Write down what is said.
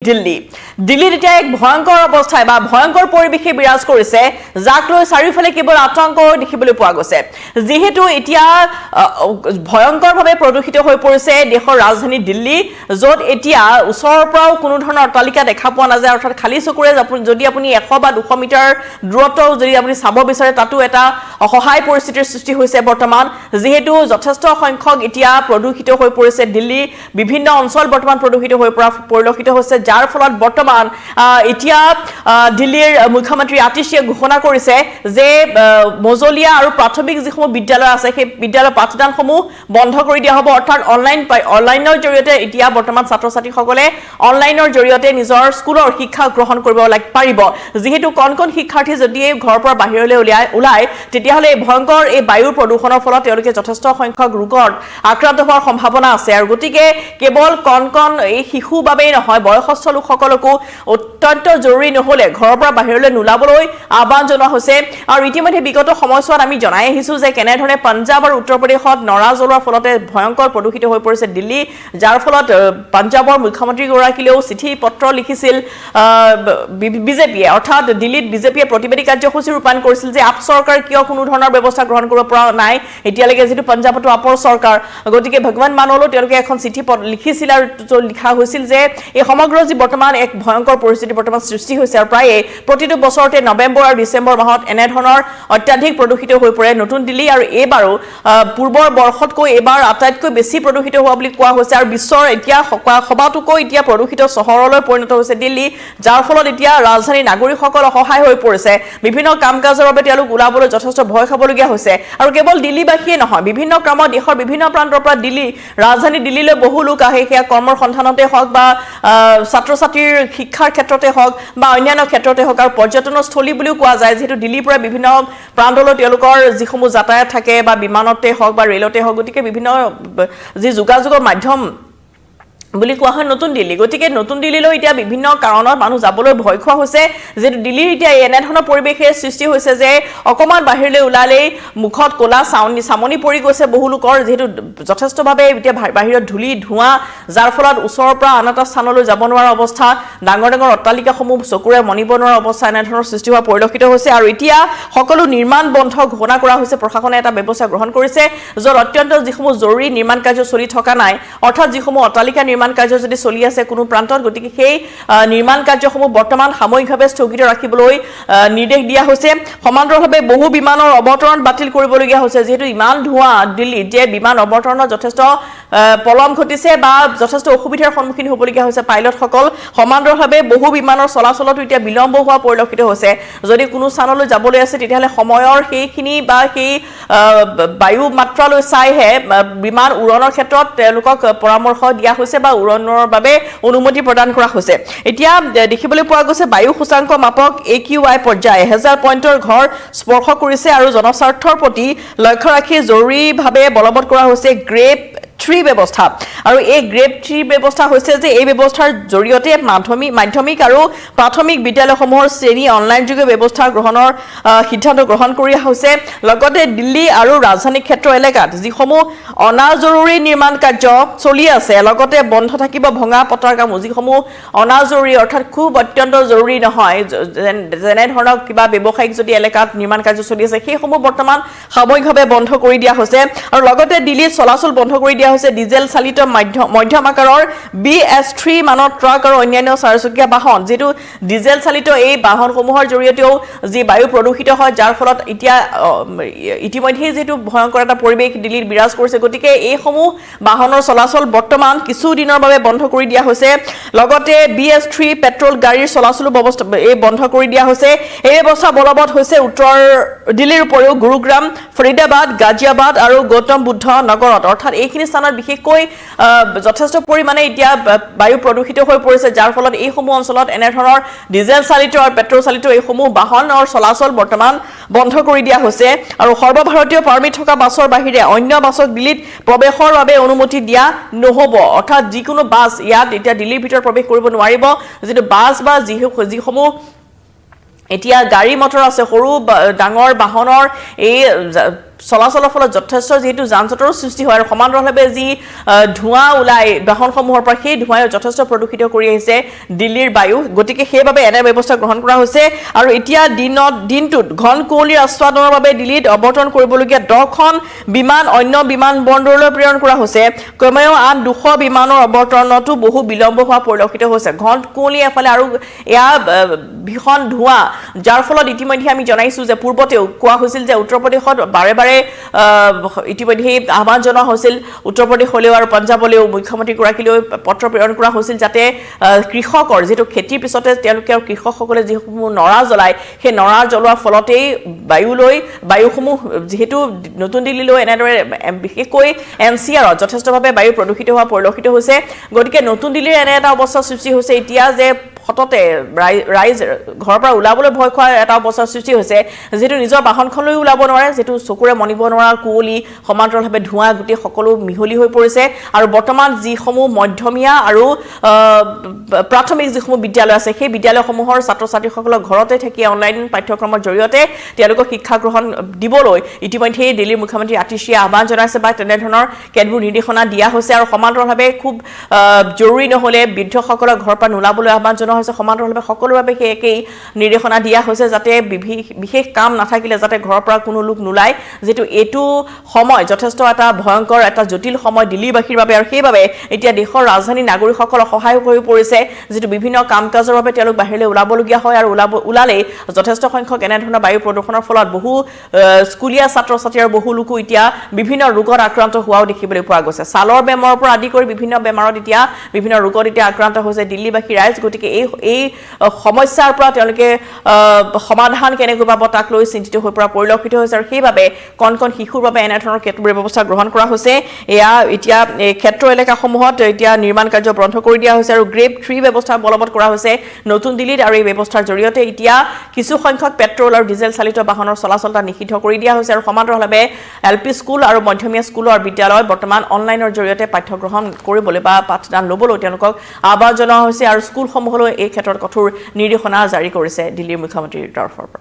দিল্লীত এতিয়া এক ভয়ংকৰ অৱস্থায় বা ভয়ংকৰ পৰিৱেশে বিৰাজ কৰিছে যাক লৈ চাৰিওফালে কেৱল আতংক দেখিবলৈ পোৱা গৈছে যেহেতু এতিয়া ভয়ংকৰভাৱে প্ৰদূষিত হৈ পৰিছে দেশৰ ৰাজধানী দিল্লী য'ত এতিয়া ওচৰৰ পৰাও কোনো ধৰণৰ অট্টালিকা দেখা পোৱা নাযায় অৰ্থাৎ খালী চকুৰে যদি আপুনি 100 বা 200 মিটাৰ দূৰত্ব যদি আপুনি চাব বিচাৰে তাতো এটা অসহায় পৰিস্থিতিৰ সৃষ্টি হৈছে বৰ্তমান যেহেতু যথেষ্ট সংখ্যক এতিয়া প্ৰদূষিত হৈ পৰিছে দিল্লী বিভিন্ন অঞ্চল বৰ্তমান প্ৰদূষিত হৈ পৰিলক্ষিত হৈছে যাৰ ফলত বৰ্তমান এতিয়া দিল্লীৰ মুখ্যমন্ত্ৰী আতিশিয়ে ঘোষণা কৰিছে যে মজলীয়া আৰু প্ৰাথমিক যিসমূহ বিদ্যালয় আছে সেই বিদ্যালয় পাঠদানসমূহ বন্ধ কৰি দিয়া হ'ব অৰ্থাৎ অনলাইনৰ জৰিয়তে এতিয়া বৰ্তমান ছাত্ৰ-ছাত্ৰীসকলে অনলাইনৰ জৰিয়তে নিজৰ স্কুলৰ শিক্ষা গ্ৰহণ কৰিব পাৰিব যেহেতু কণ শিক্ষাৰ্থী যদি ঘৰৰ পৰা বাহিৰলৈ ওলাই তেতিয়াহ'লে ভয়ংকৰ এই বায়ুৰ প্ৰদূষণৰ ফলত তেওঁলোকে যথেষ্ট সংখ্যক ৰোগত আক্ৰান্ত হোৱাৰ সম্ভাৱনা আছে আৰু গতিকে কেৱল কণ এই শিশু বাবেই নহয় বয়সস্থ লোকসকলকো অত্যন্ত জৰুৰী নহ'লে ঘৰৰ পৰা বাহিৰলৈ নোলাবলৈ আহ্বান জনোৱা হৈছে আৰু ইতিমধ্যে বিগত সময়ছোৱাত আমি জনাই আহিছোঁ যে কেনেধৰণে পঞ্জাৱ আৰু উত্তৰ প্ৰদেশত নৰা জ্বলোৱাৰ ফলতে ভয়ংকৰ প্ৰদূষিত হৈ পৰিছে দিল্লী যাৰ ফলত পঞ্জাৱৰ মুখ্যমন্ত্ৰীগৰাকীলেও চিঠি পত্ৰ লিখিছিল বিজেপিয়ে অৰ্থাৎ দিল্লীত বিজেপিয়ে প্ৰতিবাদী কাৰ্যসূচী ৰূপায়ণ কৰিছিল যে আপ চৰকাৰ কিয় কোনো ধৰণৰ ব্যৱস্থা গ্ৰহণ কৰিব পৰা নাই এতিয়ালৈকে যেটো পঞ্জাৱতো আপৰ চৰকাৰ গতিকে ভগৱান মানলৈ তেওঁলোকে এখন চিঠি লিখিছিল আৰু লিখা হৈছিল যে এই সমগ্ৰ যি বৰ্তমান এক ভয়ংকৰ পৰিস্থিতি বৰ্তমান সৃষ্টি হৈছে আৰু প্ৰায় প্ৰতিটো বছৰতে নৱেম্বৰ আৰু ডিচেম্বৰ মাহত এনে ধৰণৰ অত্যাধিক প্ৰদূষিত হৈ পৰে নতুন দিল্লী আৰু এইবাৰো পূৰ্বৰ বৰ্ষতকৈ এবাৰ আটাইতকৈ বেছি প্ৰদূষিত হোৱা বুলি কোৱা হৈছে আৰু বিশ্বৰ এতিয়া সবাতোকৈ এতিয়া প্ৰদূষিত চহৰলৈ পৰিণত হৈছে দিল্লী যাৰ ফলত এতিয়া ৰাজধানীৰ নাগৰিকসকল অসহায় হৈ পৰিছে বিভিন্ন কাম-কাজৰ বাবে তেওঁলোক ওলাবলৈ যথেষ্ট ভয় খাবলগীয়া হৈছে আৰু কেৱল দিল্লীবাসীয়ে নহয় বিভিন্ন ক্ৰমত দেশৰ বিভিন্ন প্ৰান্তৰ পৰা ৰাজধানী দিল্লীলৈ বহু লোক আহে সেয়া কৰ্মৰ সন্ধানতে হওক বা ছাত্ৰ-ছাত্ৰীৰ শিক্ষাৰ ক্ষেত্ৰতে হওক বা অন্যান্য ক্ষেত্ৰতে হওক আৰু পৰ্যটনৰ স্থলী বুলিও কোৱা যায় যেহেতু দিল্লীৰ পৰা বিভিন্ন প্ৰান্তলৈ তেওঁলোকৰ যিসমূহ যাতায়াত থাকে বা বিমানতে হওক বা ৰেলতে হওক গতিকে বিভিন্ন যি যোগাযোগৰ মাধ্যম বুলি কোৱা হয় নতুন দিল্লী গতিকে নতুন দিল্লীলৈ এতিয়া বিভিন্ন কাৰণত মানুহ যাবলৈ ভয় খোৱা হৈছে যে দিল্লীৰ এতিয়া এনে ধৰণৰ পৰিৱেশৰ সৃষ্টি হৈছে যে অকমান বাহিৰলৈ ওলালেই মুখত কোলা সামনি পৰি গৈছে বহু লোকৰ যেহেতু যথেষ্টভাৱে এতিয়া বাহিৰত ধূলি ধোঁৱা যাৰ ফলত ওচৰৰ পৰা আন এটা স্থানলৈ যাব নোৱাৰা অৱস্থা ডাঙৰ অট্টালিকাসমূহ চকুৰে মনিব নোৱাৰা অৱস্থা এনে ধৰণৰ সৃষ্টি হোৱা পৰিলক্ষিত হৈছে আৰু এতিয়া সকলো নিৰ্মাণ বন্ধ ঘোষণা কৰা হৈছে প্ৰশাসনে এটা ব্যৱস্থা গ্ৰহণ কৰিছে য'ত অত্যন্ত যিসমূহ জৰুৰী নিৰ্মাণ কাৰ্য চলি থকা নাই অৰ্থাৎ যিসমূহ অট্টালিকা নিৰ্মাণ কাৰ্য যদি চলি আছে কোনো প্ৰান্তত গতিকে সেই নিৰ্মাণ কাৰ্যসমূহ বৰ্তমান সাময়িকভাৱে স্থগিত ৰাখিবলৈ নিৰ্দেশ দিয়া হৈছে সমান্তৰালভাৱে বহু বিমানৰ অৱতৰণ বাতিল কৰিবলগীয়া হৈছে যেহেতু ইমান ধোঁৱা দিল্লীত যে বিমান অৱতৰণত যথেষ্ট পলম ঘটিছে বা যথেষ্ট অসুবিধাৰ সন্মুখীন হ'বলগীয়া হৈছে পাইলটসকল সমান্তৰালভাৱে বহু বিমানৰ চলাচলতো এতিয়া বিলম্ব হোৱা পৰিলক্ষিত হৈছে যদি কোনো স্থানলৈ যাবলৈ আছে তেতিয়াহ'লে সময়ৰ সেইখিনি বা সেই বায়ু মাত্ৰালৈ চাইহে বিমান উৰণৰ ক্ষেত্ৰত তেওঁলোকক পৰামৰ্শ দিয়া হৈছে বা উৰণৰ বাবে অনুমতি প্ৰদান কৰা হৈছে এতিয়া দেখিবলৈ পোৱা গৈছে বায়ু সূচাংক মাপক AQI পৰ্যায় 1000 পইণ্টৰ ঘৰ স্পৰ্শ কৰিছে আৰু জনস্বাৰ্থৰ প্ৰতি লক্ষ্য ৰাখি জৰুৰীভাৱে বলবৎ কৰা হৈছে গ্ৰেড 3 ব্যৱস্থা আৰু এই গ্ৰেড 3 ব্যৱস্থা হৈছে যে এই ব্যৱস্থাৰ জৰিয়তে মাধ্যমিক আৰু প্ৰাথমিক বিদ্যালয়সমূহৰ শ্ৰেণী অনলাইন যোগে ব্যৱস্থা গ্ৰহণৰ সিদ্ধান্ত গ্ৰহণ কৰি হৈছে লগতে দিল্লী আৰু ৰাজধানী ক্ষেত্ৰ এলেকাত যিসমূহ অনাজৰুৰী নিৰ্মাণ কাৰ্য চলি আছে লগতে বন্ধ থাকিব ভঙা পতাৰ কাম যিসমূহ অনাজৰুৰী অৰ্থাৎ খুব অত্যন্ত জৰুৰী নহয় যেনে ধৰণৰ কিবা ব্যৱসায়িক যদি এলেকাত নিৰ্মাণ কাৰ্য চলি আছে সেইসমূহ বৰ্তমান সাময়িকভাৱে বন্ধ কৰি দিয়া হৈছে আৰু লগতে দিল্লীত চলাচল বন্ধ কৰি দিয়া হৈছে ডিজেল চালিত মধ্যম আকাৰৰ BS3 মানৰ ট্ৰাক আৰু অন্যান্য চাৰিচকীয়া বাহন যেটো ডিজেল চালিত এই বাহনসমূহৰ জৰিয়তেও যি বায়ু প্ৰদূষিত হয় যাৰ ফলত এতিয়া ইতিমধ্যে যেটো ভয়ংকৰ এটা পৰিৱেশ দিল্লীত বিৰাজ কৰিছে গতিকে এইসমূহ বাহনৰ চলাচল বৰ্তমান কিছু দিনৰ বাবে বন্ধ কৰি দিয়া হৈছে লগতে BS3 পেট্ৰল গাড়ীৰ চলাচল ব্যৱস্থা এই বন্ধ কৰি দিয়া হৈছে এই ব্যৱস্থা বলবৎ হৈছে উত্তৰ দিল্লীৰ উপৰিও গুৰুগ্ৰাম ফৰিদাবাদ গাজিয়াবাদ আৰু গৌতম বুদ্ধ নগৰত অৰ্থাৎ এইখিনি স্থানত বিশেষকৈ যথেষ্ট পৰিমাণে এতিয়া বায়ু প্ৰদূষিত হৈ পৰিছে যাৰ ফলত এইসমূহ অঞ্চলত এনে ধৰণৰ ডিজেল চালিত আৰু পেট্ৰল চালিত এইসমূহ বাহনৰ চলাচল বৰ্তমান বন্ধ কৰি দিয়া হৈছে আৰু সৰ্বভাৰতীয় পাৰ্মিট থকা বাছৰ বাহিৰে অন্য বাছক দিল্লীত প্ৰৱেশৰ বাবে অনুমতি দিয়া নহব অৰ্থাৎ যিকোনো বাছ ইয়াত এতিয়া দিল্লীৰ ভিতৰত প্ৰৱেশ কৰিব নোৱাৰিব যেটো বাছ বা যিসমূহ এতিয়া গাড়ী মটৰ আছে সৰু ডাঙৰ বাহনৰ এই চলাচলৰ ফলত যথেষ্ট যেহেতু যান-জঁটৰ সৃষ্টি হয় আৰু সমান্তৰালভাৱে যি ধোঁৱা ওলাই বাহনসমূহৰ পৰা সেই ধোঁৱাই যথেষ্ট প্ৰদূষিত কৰি আহিছে দিল্লীৰ বায়ু গতিকে সেইবাবে এনে ব্যৱস্থা গ্ৰহণ কৰা হৈছে আৰু এতিয়া দিনটোত ঘন কুঁৱলীৰ আস্বাদনৰ বাবে দিল্লীত অৱতৰণ কৰিবলগীয়া 10খন বিমান অন্য বিমান বন্দৰলৈ প্ৰেৰণ কৰা হৈছে কমেও আন 200 বিমানৰ অৱতৰণতো বহু বিলম্ব হোৱা পৰিলক্ষিত হৈছে ঘন কুঁৱলী এফালে আৰু এয়া ভীষণ ধোঁৱা যাৰ ফলত ইতিমধ্যে আমি জনাইছো যে পূৰ্বতেও কোৱা হৈছিল যে উত্তৰ প্ৰদেশত বাৰে বাৰে ইতিমধ্যে আহ্বান জনোৱা হৈছিল উত্তৰ প্ৰদেশ হলেও আৰু পঞ্জাবলৈও মুখ্যমন্ত্ৰীগৰাকীলৈ পত্ৰ প্ৰেৰণ কৰা হৈছিল যাতে কৃষকৰ যেটো খেতিৰ পিছতে তেওঁলোকে কৃষকসকলে যিসমূহ নৰা জ্বলাই সেই নৰা জ্বলোৱাৰ ফলতেই বায়ুসমূহ যেহেতু নতুন দিল্লীলৈ এনেদৰে বিশেষকৈ এনচিআৰত যথেষ্টভাৱে বায়ু প্ৰদূষিত হোৱা পৰিলক্ষিত হৈছে গতিকে নতুন দিল্লীৰ এনে এটা অৱস্থা সৃষ্টি হৈছে এতিয়া যে হততে ৰাইজ ঘৰৰ পৰা ওলাবলৈ ভয় খোৱা এটা অৱস্থাৰ সৃষ্টি হৈছে যেটো নিজৰ বাহনখনলৈ ওলাব নোৱাৰে যেটো চকুৰে মনিব নোৱাৰা কুঁৱলী সমান্তৰালভাৱে ধোঁৱা গুটি সকলো মিহলি হৈ পৰিছে আৰু বৰ্তমান যিসমূহ মধ্যমীয়া আৰু প্ৰাথমিক যিসমূহ বিদ্যালয় আছে সেই বিদ্যালয়সমূহৰ ছাত্ৰ-ছাত্ৰীসকলক ঘৰতে থাকি অনলাইন পাঠ্যক্ৰমৰ জৰিয়তে তেওঁলোকক শিক্ষা গ্ৰহণ দিবলৈ ইতিমধ্যে দিল্লীৰ মুখ্যমন্ত্ৰী আতিশীয়ে আহ্বান জনাইছে বা তেনে ধৰণৰ কেতবোৰ নিৰ্দেশনা দিয়া হৈছে আৰু সমান্তৰালভাৱে খুব জৰুৰী নহলে বৃদ্ধসকলক ঘৰৰ পৰা নোলাবলৈ আহ্বান জনোৱা হৈছে সমান্তৰালভাৱে সকলোৰ বাবে একেই নিৰ্দেশনা দিয়া হৈছে যাতে বিশেষ কাম নাথাকিলে যাতে ঘৰৰ পৰা কোনো লোক নোলায় যেটো এটো সময় যথেষ্ট এটা ভয়ংকৰ এটা জটিল সময় দিল্লীবাসীৰ বাবে আৰু সেইবাবে এতিয়া দেশৰ ৰাজধানী নাগৰিকসকল সহায় হৈ পৰিছে যেটো বিভিন্ন কাম-কাজৰ বাবে তেওঁলোক বাহিৰলৈ ওলাবলগীয়া হয় আৰু ওলালে যথেষ্ট সংখ্যক এনে ধৰণৰ বায়ু প্ৰদূষণৰ ফলত বহু স্কুলীয়া ছাত্ৰ-ছাত্ৰী আৰু বহু লোক এতিয়া বিভিন্ন ৰোগত আক্ৰান্ত হোৱাও দেখিবলৈ পোৱা গৈছে ছালৰ বেমাৰৰ পৰা আদি কৰি বিভিন্ন বেমাৰত এতিয়া বিভিন্ন ৰোগত এতিয়া আক্ৰান্ত হৈছে দিল্লীবাসী ৰাইজ গতিকে এই সমস্যাৰ পৰা তেওঁলোকে সমাধান কেনেকৈ পাব তাক লৈ চিন্তিত হৈ পৰা পৰিলক্ষিত হৈছে আৰু সেইবাবে কণ শিশুৰ বাবে এনে ধৰণৰ কেতবোৰ ব্যৱস্থা গ্ৰহণ কৰা হৈছে এয়া এতিয়া ক্ষেত্ৰ এলেকাসমূহত এতিয়া নিৰ্মাণ কাৰ্য বন্ধ কৰি দিয়া হৈছে আৰু গ্ৰেড 3 ব্যৱস্থা বলবৎ কৰা হৈছে নতুন দিল্লীত আৰু এই ব্যৱস্থাৰ জৰিয়তে এতিয়া কিছু সংখ্যক পেট্ৰল আৰু ডিজেল চালিত বাহনৰ চলাচল নিষিদ্ধ কৰি দিয়া হৈছে আৰু সমান্তৰালভাৱে এলপি স্কুল আৰু মধ্যমীয়া স্কুল আৰু বিদ্যালয় বৰ্তমান অনলাইনৰ জৰিয়তে পাঠ্যগ্ৰহণ কৰিবলৈ বা পাঠদান ল'বলৈ তেওঁলোকক আহ্বান জনোৱা হৈছে আৰু স্কুলসমূহলৈ এই ক্ষেত্ৰত কঠোৰ নিৰ্দেশনা জাৰি কৰিছে দিল্লীৰ মুখ্যমন্ত্ৰীৰ তৰফৰ পৰা